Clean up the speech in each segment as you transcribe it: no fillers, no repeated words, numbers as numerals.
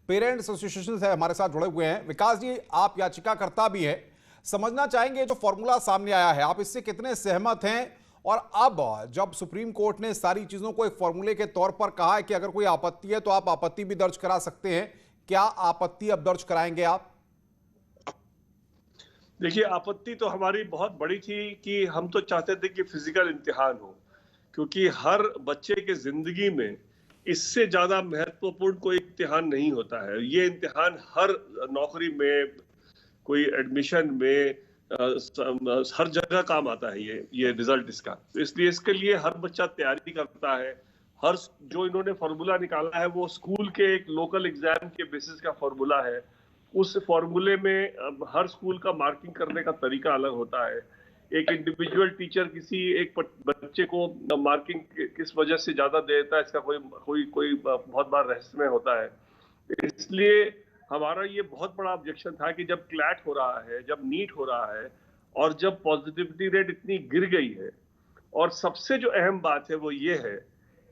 Parents association से हमारे साथ जुड़े हुए हैं। विकास जी, आप याचिकाकर्ता भी हैं, समझना चाहेंगे जो फॉर्मूला सामने आया है आप इससे कितने सहमत हैं? और अब जब सुप्रीम कोर्ट ने सारी चीजों को एक फॉर्मूले के तौर पर कहा है कि अगर कोई आपत्ति है तो आप आपत्ति भी दर्ज करा सकते हैं, क्या आपत्ति अब दर्ज कराएंगे आप? देखिए, आपत्ति तो हमारी बहुत बड़ी थी कि हम तो चाहते थे कि फिजिकल इम्तिहान हो, क्योंकि हर बच्चे के जिंदगी में इससे ज्यादा महत्वपूर्ण कोई इम्तिहान नहीं होता है। ये इम्तिहान हर नौकरी में, कोई एडमिशन में, हर जगह काम आता है ये रिजल्ट इसका। तो इसलिए इसके लिए हर बच्चा तैयारी करता है। हर जो इन्होंने फॉर्मूला निकाला है वो स्कूल के एक लोकल एग्जाम के बेसिस का फॉर्मूला है। उस फॉर्मूले में हर स्कूल का मार्किंग करने का तरीका अलग होता है। एक इंडिविजुअल टीचर किसी एक बच्चे को मार्किंग किस वजह से ज्यादा देता है, इसका कोई बहुत बार रहस्यमय होता है। इसलिए हमारा ये बहुत बड़ा ऑब्जेक्शन था कि जब क्लैट हो रहा है, जब नीट हो रहा है और जब पॉजिटिविटी रेट इतनी गिर गई है, और सबसे जो अहम बात है वो ये है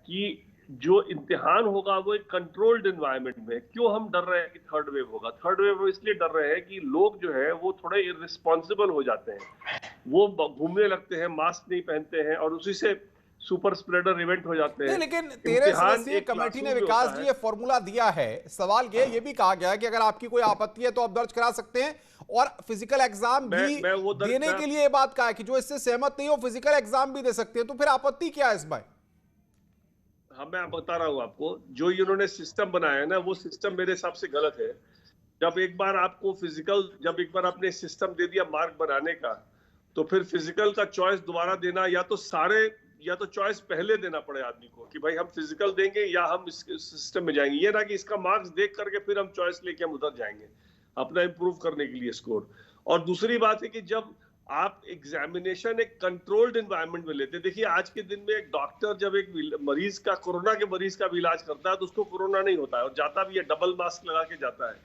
कि जो इम्तिहान होगा वो एक कंट्रोल्ड एनवायरनमेंट में। क्यों हम डर रहे हैं कि थर्ड वेव होगा? थर्ड वेव में इसलिए डर रहे हैं कि लोग जो है वो थोड़े इररिस्पॉन्सिबल हो जाते हैं, वो घूमने लगते हैं, मास्क नहीं पहनते हैं और उसी से सुपर स्प्रेडर इवेंट हो जाते नहीं, हैं। लेकिन 13 सदस्यीय कमेटी ने विकास जी ये फॉर्मूला दिया है। सवाल ये भी कहा गया है कि अगर आपकी कोई आपत्ति है तो आप दर्ज करा सकते हैं, और फिजिकल एग्जाम भी देने के लिए ये बात कहा है कि जो इससे सहमत नहीं हो फिजिकल एग्जाम भी दे सकते हैं। तो फिर आपत्ति क्या है इसमें? हाँ, मैं बता रहा हूँ आपको, जो इन्होंने सिस्टम बनाया है ना, वो सिस्टम मेरे हिसाब से गलत है। जब एक बार आपने सिस्टम दे दिया मार्क बनाने का, तो फिर फिजिकल का चॉइस दोबारा देना, या तो चॉइस पहले देना पड़े आदमी को कि भाई हम फिजिकल देंगे या हम इस सिस्टम में जाएंगे। ये ना कि इसका मार्क्स देख करके फिर हम चॉइस लेके हम उधर जाएंगे अपना इंप्रूव करने के लिए स्कोर। और दूसरी बात है कि जब आप एग्जामिनेशन एक कंट्रोल्ड एनवायरनमेंट में लेते हैं, देखिए आज के दिन में एक डॉक्टर जब एक मरीज का, कोरोना के मरीज का भी इलाज करता है तो उसको कोरोना नहीं होता है और जाता भी है, डबल मास्क लगा के जाता है।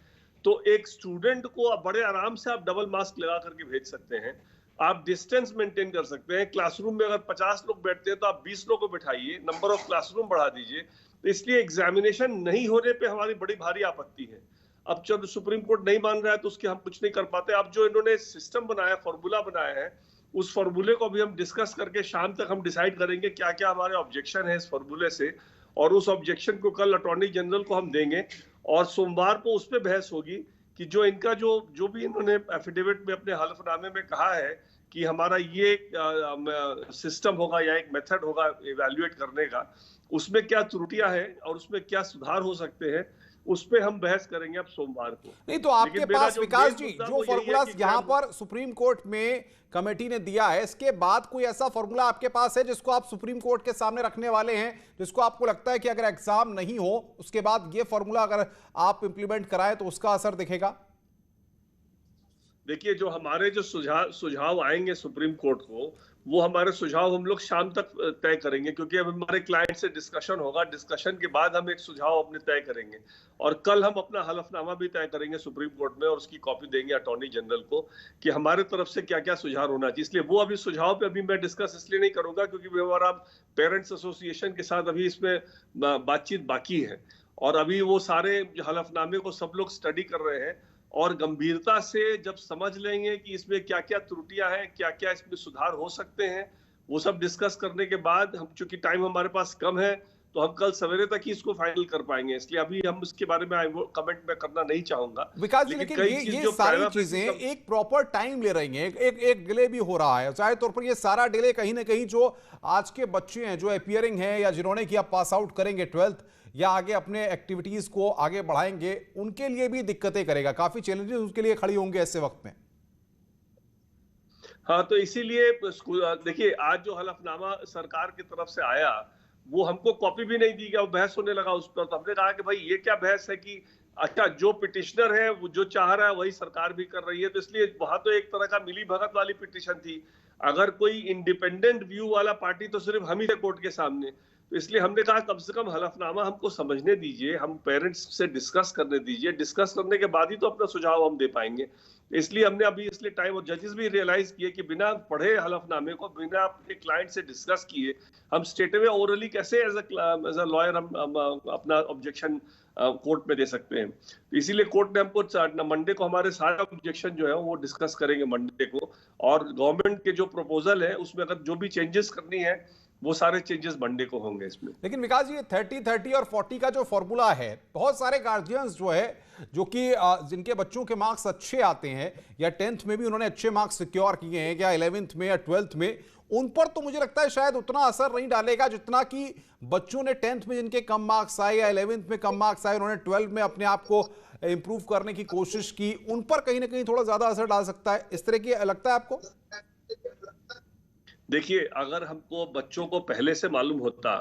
तो एक स्टूडेंट को बड़े आराम से आप डबल मास्क लगा करके भेज सकते हैं, आप डिस्टेंस मेंटेन कर सकते हैं। क्लासरूम में अगर 50 लोग बैठते हैं तो आप 20 लोग को बिठाइए, नंबर ऑफ क्लासरूम बढ़ा दीजिए। तो इसलिए एग्जामिनेशन नहीं होने पे हमारी बड़ी भारी आपत्ति है। अब जब सुप्रीम कोर्ट नहीं मान रहा है तो उसके हम कुछ नहीं कर पाते। अब जो इन्होंने सिस्टम बनाया, फॉर्मूला बनाया है, उस फॉर्मूले को भी हम डिस्कस करके शाम तक हम डिसाइड करेंगे क्या क्या हमारे ऑब्जेक्शन है इस फॉर्मूले से, और उस ऑब्जेक्शन को कल अटॉर्नी जनरल को हम देंगे और सोमवार को उस पर बहस होगी कि जो इनका जो भी इन्होंने एफिडेविट में अपने हलफनामे में कहा है कि हमारा ये सिस्टम होगा या एक मेथड होगा इवैल्यूएट करने का, उसमें क्या त्रुटियां हैं और उसमें क्या सुधार हो सकते हैं, उस पे हम बहस करेंगे अब सोमवार को। नहीं तो आपके पास विकास जी जो फॉर्मूला यहां पर सुप्रीम कोर्ट में कमेटी ने दिया है, इसके बाद कोई ऐसा फॉर्मूला आपके पास है जिसको आप सुप्रीम कोर्ट के सामने रखने वाले हैं, जिसको आपको लगता है कि अगर एग्जाम नहीं हो उसके बाद ये फॉर्मूला अगर आप इंप्लीमेंट कराएं तो उसका असर दिखेगा? देखिए, जो हमारे जो सुझाव आएंगे सुप्रीम कोर्ट को, वो हमारे सुझाव हम लोग शाम तक तय करेंगे, क्योंकि अब हमारे क्लाइंट से डिस्कशन होगा। डिस्कशन के बाद हम एक सुझाव अपने तय करेंगे और कल हम अपना हलफनामा भी तय करेंगे सुप्रीम कोर्ट में और उसकी कॉपी देंगे अटॉर्नी जनरल को कि हमारे तरफ से क्या क्या सुझाव होना चाहिए। इसलिए वो अभी सुझाव पे अभी मैं डिस्कस इसलिए नहीं करूंगा क्योंकि हमारा पेरेंट्स एसोसिएशन के साथ अभी इसमें बातचीत बाकी है और अभी वो सारे हलफनामे को सब लोग स्टडी कर रहे हैं और गंभीरता से जब समझ लेंगे कि इसमें क्या क्या त्रुटियां हैं, क्या क्या इसमें सुधार हो सकते हैं, वो सब डिस्कस करने के बाद हम, चूंकि टाइम हमारे पास कम है, तो हम कल सवेरे तक ही इसको फाइनल कर पाएंगे। इसलिए अभी हम इसके बारे में कमेंट में करना नहीं चाहूंगा विकास जी, लेकिन ये सारी चीजें एक प्रॉपर टाइम ले रही हैं, एक डिले भी हो रहा है। जाहिर तौर पर ये सारा डिले कहीं ना कहीं जो आज के बच्चे हैं जो अपियरिंग हैं या जिन्होंने कि अब पास आउट करेंगे 12th या आगे अपने एक्टिविटीज को आगे बढ़ाएंगे, उनके लिए भी दिक्कतें करेगा, काफी चैलेंजेस उसके लिए खड़ी होंगे ऐसे वक्त में। हाँ, तो इसीलिए देखिए आज जो हलफनामा सरकार की तरफ से आया वो हमको कॉपी भी नहीं दी गया, बहस होने लगा उस पर। तो हमने कहा कि भाई ये क्या बहस है कि अच्छा जो पिटिशनर है वो जो चाह रहा है वही सरकार भी कर रही है, तो इसलिए वहां तो एक तरह का मिली भगत वाली पिटिशन थी। अगर कोई इंडिपेंडेंट व्यू वाला पार्टी तो सिर्फ हम ही थे कोर्ट के सामने, तो इसलिए हमने कहा कम से कम हलफनामा हमको समझने दीजिए, हम पेरेंट्स से डिस्कस करने दीजिए, डिस्कस करने के बाद ही तो अपना सुझाव हम दे पाएंगे। इसलिए हमने अभी इसलिए टाइम, और जजेस भी रियलाइज किए कि बिना पढ़े हलफनामे को, बिना अपने क्लाइंट से डिस्कस किए हम स्ट्रेट अवे ओरली कैसे एज अ लॉयर हम अपना ऑब्जेक्शन कोर्ट में दे सकते हैं। तो इसीलिए कोर्ट ने हमको मंडे को हमारे सारे ऑब्जेक्शन जो है वो डिस्कस करेंगे मंडे को, और गवर्नमेंट के जो प्रपोजल है उसमें अगर जो भी चेंजेस करनी है वो सारे चेंजेस मंडे को होंगे इसमें। लेकिन विकास जी, 30-30 और 40 का जो फॉर्मूला है, बहुत सारे गार्जियंस जो है जो कि जिनके बच्चों के मार्क्स अच्छे आते हैं या 10th में भी उन्होंने अच्छे मार्क्स सिक्योर किए हैं या 11th में या 12th में, उन पर तो मुझे लगता है शायद उतना असर नहीं डालेगा जितना कि बच्चों ने 10th में जिनके कम मार्क्स आए या 11th में कम मार्क्स आए, उन्होंने 12th में अपने आप को इंप्रूव करने की कोशिश की, उन पर कहीं ना कहीं थोड़ा ज्यादा असर डाल सकता है। इस तरह की लगता है आपको? देखिए, अगर हमको बच्चों को पहले से मालूम होता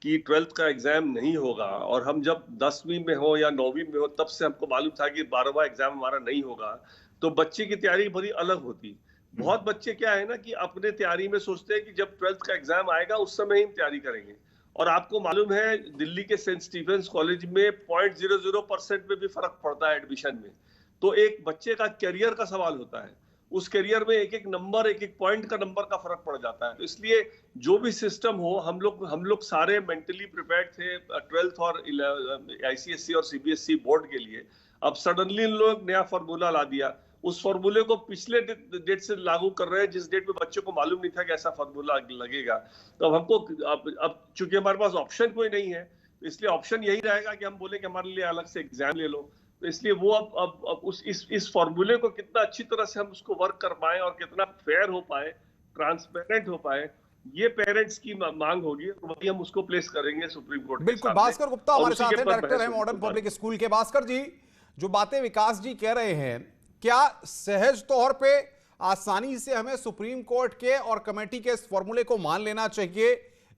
कि 12th का एग्जाम नहीं होगा, और हम जब 10वीं में हो या 9वीं में हो तब से हमको मालूम था कि 12वां एग्जाम हमारा नहीं होगा, तो बच्चे की तैयारी बड़ी अलग होती। बहुत बच्चे क्या है ना कि अपने तैयारी में सोचते हैं कि जब 12th का एग्जाम आएगा उस समय ही हम तैयारी करेंगे। और आपको मालूम है दिल्ली के सेंट स्टीफेंस कॉलेज में 0.00% में भी फर्क पड़ता है एडमिशन में। तो एक बच्चे का करियर का सवाल होता है, उस करियर में एक एक नंबर, एक एक पॉइंट का नंबर का फर्क पड़ जाता है। तो इसलिए जो भी सिस्टम हो, हम लोग सारे मेंटली प्रिपेयर्ड थे 12th और आईसीएसई और सीबीएसई बोर्ड के लिए। अब सडनली इन लोग नया फॉर्मूला ला दिया, उस फॉर्मूले को पिछले डेट से लागू कर रहे हैं जिस डेट में बच्चों को मालूम नहीं था कि ऐसा फॉर्मूला लगेगा। तो अब हमको अब चूंकि हमारे पास ऑप्शन कोई नहीं है, तो इसलिए ऑप्शन यही रहेगा कि हम बोले कि हमारे लिए अलग से एग्जाम ले लो। तो इसलिए वो अब उस इस फॉर्मूले को कितना अच्छी तरह से हम उसको वर्क कर पाए और कितना फेयर हो पाए, ट्रांसपेरेंट हो पाए, ये पेरेंट्स की मांग होगी, और वही हम उसको प्लेस करेंगे सुप्रीम कोर्ट के बिल्कुल। सामने। भास्कर गुप्ता हमारे साथ हैं, डायरेक्टर है बहस मॉडर्न होगी। पब्लिक स्कूल के। भास्कर जी, जो बातें विकास जी कह रहे हैं, क्या सहज तौर पे आसानी से हमें सुप्रीम कोर्ट के और कमेटी के इस फॉर्मूले को मान लेना चाहिए,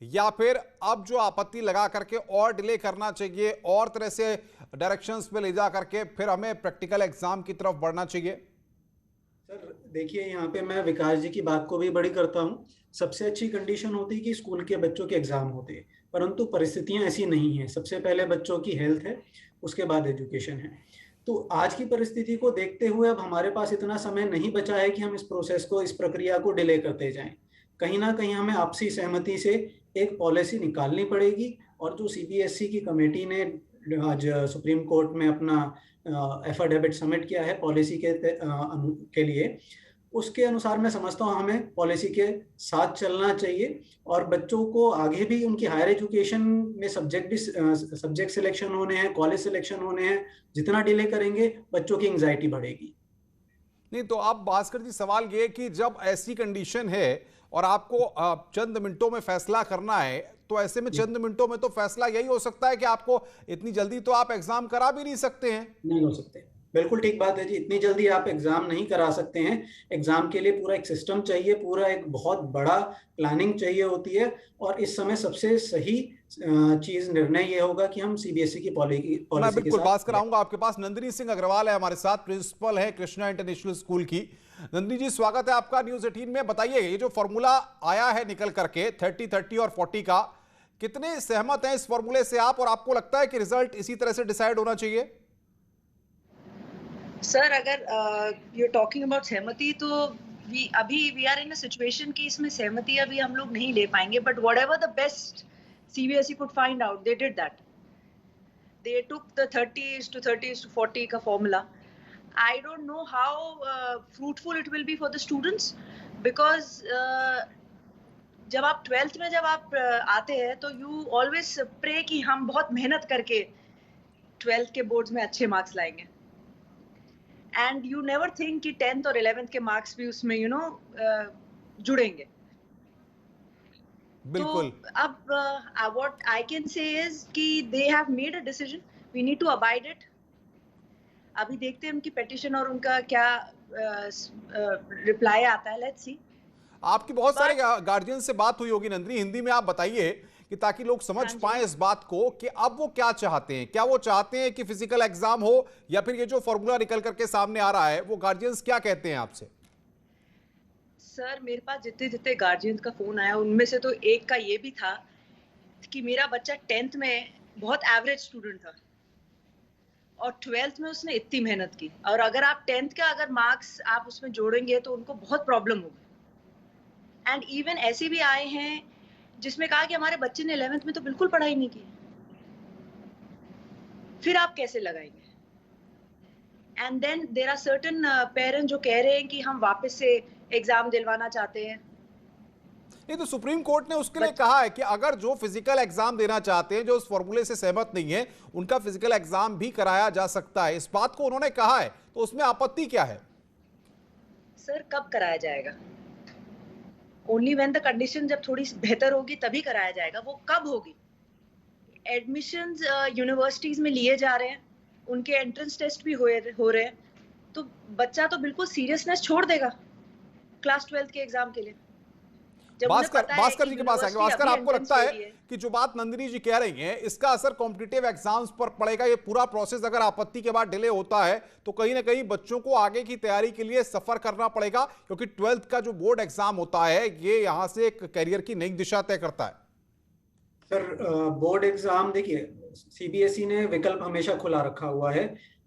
या फिर अब जो आपत्ति लगा करके और डिले करना चाहिए, और तरह से डायरेक्शंस पे ले जा करके फिर हमें प्रैक्टिकल एग्जाम की तरफ बढ़ना चाहिए? सर देखिए, यहाँ पे मैं विकास जी की बात को भी बड़ी करता हूँ। सबसे अच्छी कंडीशन होती है कि स्कूल के बच्चों के एग्जाम होते हैं, परंतु परिस्थितियाँ ऐसी नहीं हैं। सबसे पहले बच्चों की हेल्थ है, उसके बाद एजुकेशन है। तो आज की परिस्थिति को देखते हुए अब हमारे पास इतना समय नहीं बचा है कि हम इस प्रोसेस को, इस प्रक्रिया को डिले करते जाएं। कहीं ना कहीं हमें आपसी सहमति से एक पॉलिसी निकालनी पड़ेगी, और जो सीबीएसई की कमेटी ने आज सुप्रीम कोर्ट में अपना एफिडेविट सबमिट किया है पॉलिसी के लिए, उसके अनुसार मैं समझता हूँ हमें पॉलिसी के साथ चलना चाहिए। और बच्चों को आगे भी उनकी हायर एजुकेशन में सब्जेक्ट सिलेक्शन होने हैं, कॉलेज सिलेक्शन होने हैं, जितना डिले करेंगे बच्चों की एंग्जाइटी बढ़ेगी। नहीं तो अब भास्कर जी, सवाल ये कि जब ऐसी कंडीशन है और आपको चंद मिनटों में फैसला करना है, तो ऐसे में चंद मिनटों में तो फैसला यही हो सकता है कि आपको इतनी जल्दी तो आप एग्जाम करा भी नहीं सकते हैं। नहीं हो सकते, बिल्कुल ठीक बात है जी। इतनी जल्दी आप एग्जाम नहीं करा सकते हैं। एग्जाम के लिए पूरा एक सिस्टम चाहिए, पूरा एक बहुत बड़ा प्लानिंग चाहिए होती है। और इस समय सबसे सही चीज, निर्णय ये होगा कि हम सीबीएसई की पॉलिसी मैं के बिल्कुल साथ बात कराऊंगा आपके पास। नंदिनी सिंह अग्रवाल है हमारे साथ, प्रिंसिपल है कृष्णा इंटरनेशनल स्कूल की। नंदिनी जी, स्वागत है आपका न्यूज़ 18 में। बताइए, ये जो फॉर्मूला आया है निकल करके 30-30 और 40 का, कितने सहमत हैं इस फॉर्मूले से आप, और आपको लगता है कि रिजल्ट इसी तरह से डिसाइड होना चाहिए? सर, अगर यू टॉकिंग अबाउट सहमति, तो we are in a situation कि इसमें सहमति अभी हम लोग नहीं ले पाएंगे, but whatever the best CBSE could find out, they did that. They took the 30:30:40 का formula. I don't know how fruitful it will be for the students, because जब आप 12th में जब आप आते हैं तो you always pray कि हम बहुत मेहनत करके 12th के बोर्ड्स में अच्छे मार्क्स लाएंगे, and you never think कि 10th और 11th के मार्क्स भी उसमें जुड़ेंगे। बिल्कुल। तो अब what I can say is कि they have made a decision, we need to abide it। अभी देखते हैं उनकी पेटिशन और उनका क्या रिप्लाई आता है, लेट्स सी। आपकी बहुत सारे गार्जियन से बात हुई होगी नंदिनी, हिंदी में आप बताइए कि ताकि लोग समझ पाए इस बात को कि अब वो क्या चाहते हैं। क्या वो चाहते हैं कि फिजिकल एग्जाम हो, या फिर ये जो फॉर्मूला निकल करके सामने आ रहा है, वो गार्जियंस क्या कहते हैं आपसे? सर, मेरे पास जितने जितने गार्जियंस का फोन आया उनमें से तो एक का ये भी था कि मेरा बच्चा 10th में बहुत एवरेज स्टूडेंट था और 12th में उसने इतनी मेहनत की, और अगर आप 10th का अगर मार्क्स आप उसमें जोड़ेंगे तो उनको बहुत प्रॉब्लम होगी। एंड इवन ऐसे भी आए हैं जिसमें कहा कि हमारे बच्चे ने 11th में तो बिल्कुल पढ़ाई नहीं की, फिर आप कैसे लगाएंगे? And then there are certain parents जो कह रहे हैं कि हम वापस से एग्जाम दिलवाना चाहते हैं। नहीं, तो सुप्रीम कोर्ट ने उसके लिए कहा है कि अगर जो फिजिकल एग्जाम देना चाहते हैं, जो उस फॉर्मूले से सहमत नहीं है, उनका फिजिकल एग्जाम भी कराया जा सकता है। इस बात को उन्होंने कहा है, तो उसमें आपत्ति क्या है? सर कब कराया जाएगा? ओनली व्हेन द कंडीशन जब थोड़ी बेहतर होगी तभी कराया जाएगा। वो कब होगी? एडमिशंस यूनिवर्सिटीज में लिए जा रहे हैं, उनके एंट्रेंस टेस्ट भी हो रहे हैं, तो बच्चा तो बिल्कुल सीरियसनेस छोड़ देगा क्लास 12th के एग्जाम के लिए। भास्कर जी के पास आएंगे। भास्कर, आपको लगता है कि जो बात नंदिनी जी कह रही हैं, इसका असर कॉम्पिटिटिव एग्जाम्स पर पड़ेगा? ये पूरा प्रोसेस अगर आपत्ति के बाद डिले होता है तो कहीं ना कहीं बच्चों को आगे की तैयारी के लिए सफर करना पड़ेगा, क्योंकि 12th का जो बोर्ड एग्जाम होता है ये यहां से एक करियर की नई दिशा तय करता है। सर बोर्ड एग्जाम देखिए, सीबीएसई ने विकल्प हमेशा खुला रखा हुआ है।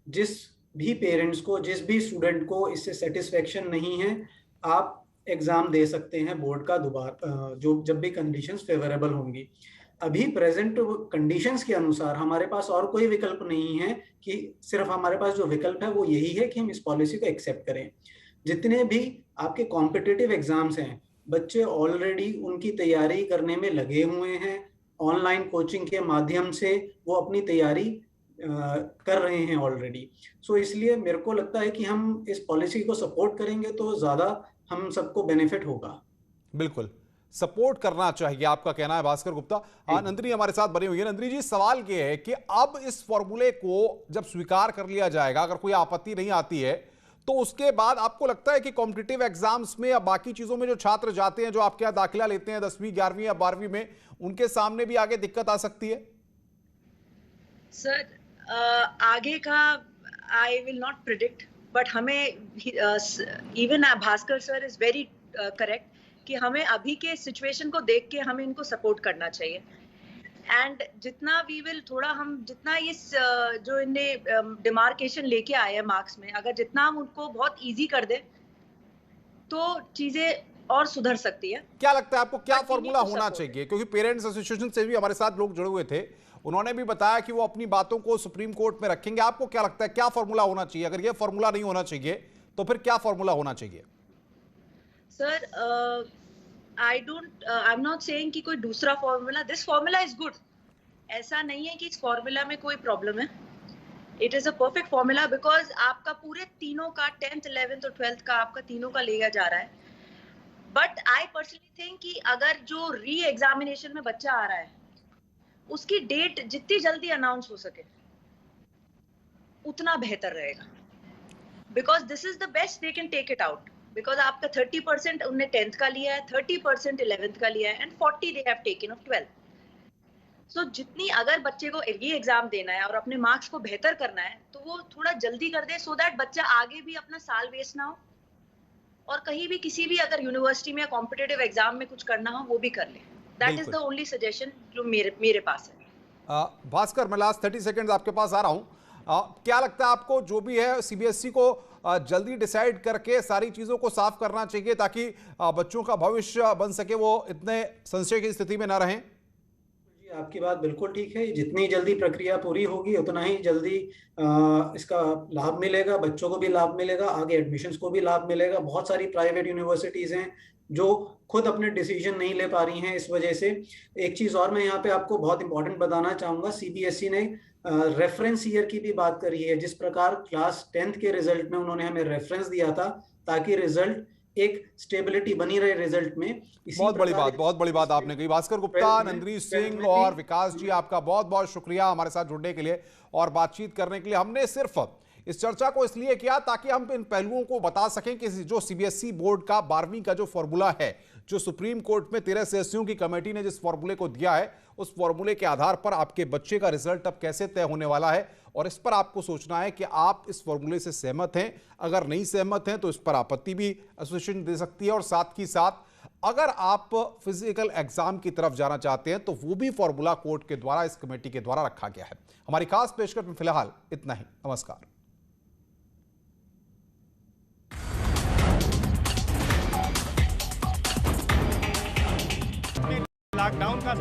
जिस भी पेरेंट्स को, जिस भी स्टूडेंट को इससे सेटिस्फेक्शन नहीं है, आप एग्जाम दे सकते हैं बोर्ड का दोबारा, जो जब भी कंडीशंस फेवरेबल होंगी। अभी प्रेजेंट कंडीशंस के अनुसार हमारे पास और कोई विकल्प नहीं है, कि सिर्फ हमारे पास जो विकल्प है वो यही है कि हम इस पॉलिसी को एक्सेप्ट करें। जितने भी आपके कॉम्पिटिटिव एग्जाम्स हैं, बच्चे ऑलरेडी उनकी तैयारी करने में लगे हुए हैं। ऑनलाइन कोचिंग के माध्यम से वो अपनी तैयारी कर रहे हैं ऑलरेडी। सो इसलिए मेरे को लगता है कि हम इस पॉलिसी को सपोर्ट करेंगे तो ज्यादा हम सबको बेनिफिट होगा। बिल्कुल सपोर्ट करना चाहिए, आपका कहना है भास्कर गुप्ता। नंदिनी हमारे साथ बनी हुई है। नंदिनी जी, सवाल ये है कि अब इस फॉर्मूले को जब स्वीकार कर लिया जाएगा, अगर कोई आपत्ति नहीं आती है, तो उसके बाद आपको लगता है कि कॉम्पिटिटिव एग्जाम्स में या बाकी चीजों में जो छात्र जाते हैं, जो आपके यहाँ दाखिला लेते हैं 10वीं 11वीं या 12वीं में, उनके सामने भी आगे दिक्कत आ सकती है? सर आगे का I will not predict, but हमें even Bhaskar sir is very correct कि हमें अभी के सिचुएशन को देख के हमें इनको सपोर्ट करना चाहिए। एंड जितना वी विल थोड़ा हम जितना ये जो इनने डिमार्केशन लेके आए हैं मार्क्स में, अगर जितना हम उनको बहुत इजी कर दे तो चीजें और सुधर सकती है। क्या लगता है आपको, क्या फॉर्मूला होना चाहिए? क्योंकि पेरेंट्स एसोसिएशन से भी हमारे साथ लोग जुड़े हुए थे, उन्होंने भी बताया कि वो अपनी बातों को सुप्रीम कोर्ट में रखेंगे। आपको क्या लगता है क्या फॉर्मूला होना चाहिए? अगर ये फॉर्मूला नहीं होना चाहिए तो फिर क्या फॉर्मूला होना चाहिए? Sir I am not saying कि कोई दूसरा formula, this formula is good. ऐसा नहीं है कि इस फॉर्मूला में कोई प्रॉब्लम है। It is a perfect formula because आपका पूरे तीनों का 10th 11th और 12th का आपका तीनों का लिया जा रहा है। बट आई पर्सनली थिंक कि अगर जो री एग्जामिनेशन में बच्चा आ रहा है उसकी डेट जितनी जल्दी अनाउंस हो सके उतना बेहतर रहेगा, because this is the best they can take it out. Because आपका 30% उनने 10th का लिया है, 30% 11th का लिया है and 40 they have taken of 12th। सो जितनी अगर बच्चे को ये एग्जाम देना है और अपने मार्क्स को बेहतर करना है तो वो थोड़ा जल्दी कर दे, सो दैट बच्चा आगे भी अपना साल वेस्ट ना हो और कहीं भी किसी भी अगर यूनिवर्सिटी में या कॉम्पिटिटिव एग्जाम में कुछ करना हो वो भी कर ले। That is the only suggestion जो मेरे पास है। भास्कर, मैं लास्ट 30 सेकंड्स आपके पास आ रहा हूं। क्या लगता है आपको, जो भी है सीबीएसई को जल्दी डिसाइड करके सारी चीजों को साफ करना चाहिए ताकि बच्चों का भविष्य बन सके, वो इतने संशय की स्थिति में ना रहें? जी, आपकी बात बिल्कुल ठीक है। जितनी जल्दी प्रक्रिया पूरी होगी उतना ही जल्दी इसका लाभ मिलेगा, बच्चों को भी लाभ मिलेगा, आगे एडमिशन्स को भी लाभ मिलेगा। बहुत सारी प्राइवेट यूनिवर्सिटीज हैं जो खुद अपने डिसीजन नहीं ले पा रही हैं इस वजह से। एक चीज और मैं यहाँ पे आपको बहुत इंपॉर्टेंट बताना चाहूंगा, सीबीएसई ने रेफरेंस ईयर की भी बात करी है। जिस प्रकार क्लास 10th के रिजल्ट में उन्होंने हमें रेफरेंस दिया था ताकि रिजल्ट एक स्टेबिलिटी बनी रहे रिजल्ट में। बहुत बड़ी बात आपने कही। भास्कर गुप्ता, नंदिनी सिंह और विकास जी, आपका बहुत बहुत शुक्रिया हमारे साथ जुड़ने के लिए और बातचीत करने के लिए। हमने सिर्फ इस चर्चा को इसलिए किया ताकि हम इन पहलुओं को बता सकें कि जो सीबीएसई बोर्ड का 12वीं का जो फॉर्मूला है, जो सुप्रीम कोर्ट में 13 सदस्यों की कमेटी ने जिस फॉर्मूले को दिया है, उस फॉर्मूले के आधार पर आपके बच्चे का रिजल्ट अब कैसे तय होने वाला है और इस पर आपको सोचना है कि आप इस फॉर्मूले से सहमत हैं। अगर नहीं सहमत हैं तो इस पर आपत्ति भी एसोसिएशन दे सकती है और साथ ही साथ अगर आप फिजिकल एग्जाम की तरफ जाना चाहते हैं तो वो भी फॉर्मूला कोर्ट के द्वारा, इस कमेटी के द्वारा रखा गया है। हमारी खास पेशकश में फिलहाल इतना ही। नमस्कार। लॉकडाउन का